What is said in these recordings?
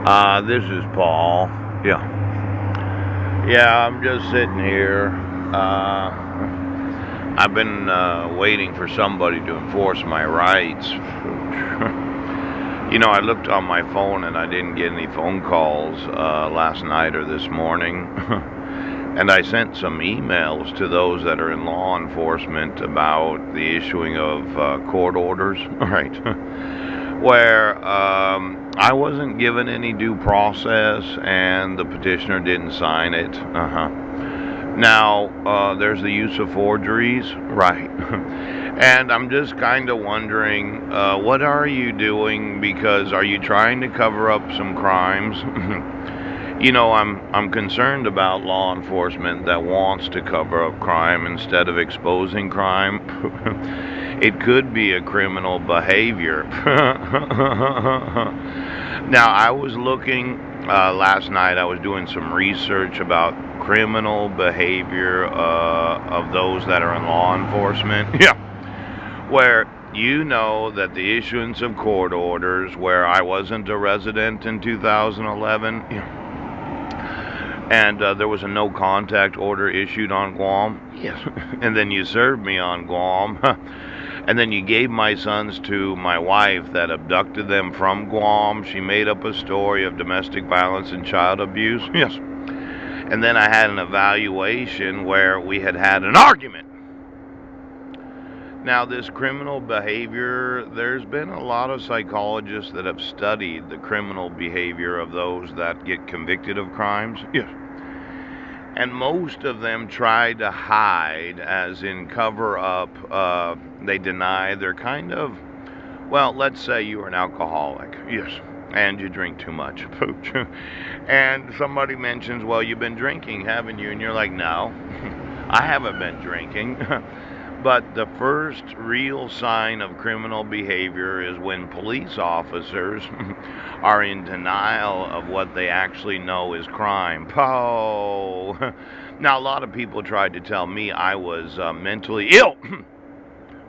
This is Paul. Yeah. Yeah, I'm just sitting here. I've been waiting for somebody to enforce my rights. I looked on my phone and I didn't get any phone calls last night or this morning. And I sent some emails to those that are in law enforcement about the issuing of court orders. Right. Where I wasn't given any due process and the petitioner didn't sign it. Now, there's the use of forgeries, right? And I'm just kind of wondering, what are you doing? Because are you trying to cover up some crimes? I'm concerned about law enforcement that wants to cover up crime instead of exposing crime. It could be a criminal behavior. Now, I was looking last night. I was doing some research about criminal behavior of those that are in law enforcement. Yeah, where that the issuance of court orders, where I wasn't a resident in 2011. Yeah, and there was a no contact order issued on Guam. Yes. And then you served me on Guam. And then you gave my sons to my wife that abducted them from Guam. She made up a story of domestic violence and child abuse. Yes. And then I had an evaluation where we had an argument. Now, this criminal behavior, there's been a lot of psychologists that have studied the criminal behavior of those that get convicted of crimes. Yes. And most of them try to hide, as in cover up. They deny. They're kind of, well, let's say you are an alcoholic. Yes. And you drink too much. And somebody mentions, well, you've been drinking, haven't you? And you're like, no, I haven't been drinking. But the first real sign of criminal behavior is when police officers are in denial of what they actually know is crime. Oh. Now, a lot of people tried to tell me I was mentally ill,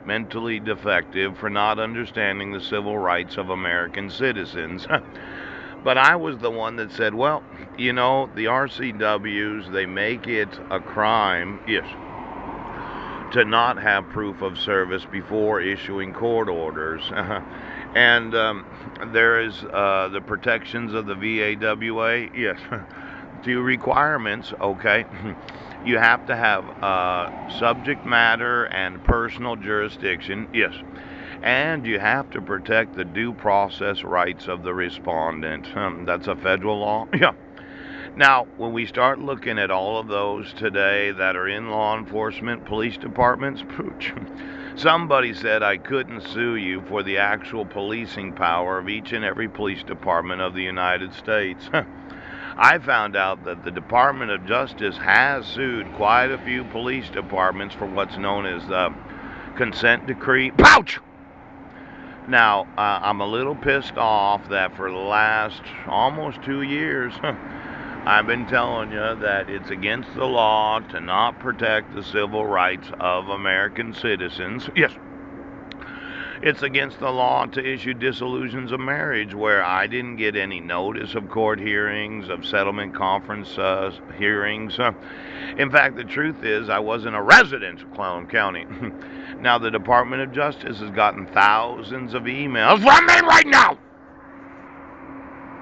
mentally defective for not understanding the civil rights of American citizens. But I was the one that said, well, the RCWs, they make it a crime. Yes, to not have proof of service before issuing court orders. And there is the protections of the VAWA. Yes. Few requirements, okay. You have to have subject matter and personal jurisdiction. Yes. And you have to protect the due process rights of the respondent. That's a federal law. Yeah. Now, when we start looking at all of those today that are in law enforcement, police departments, pooch, somebody said I couldn't sue you for the actual policing power of each and every police department of the United States. I found out that the Department of Justice has sued quite a few police departments for what's known as the consent decree. Pouch! Now, I'm a little pissed off that for the last almost 2 years, I've been telling you that it's against the law to not protect the civil rights of American citizens. Yes. It's against the law to issue dissolutions of marriage, where I didn't get any notice of court hearings, of settlement conference hearings. In fact, the truth is I wasn't a resident of Clallam County. Now, the Department of Justice has gotten thousands of emails from me right now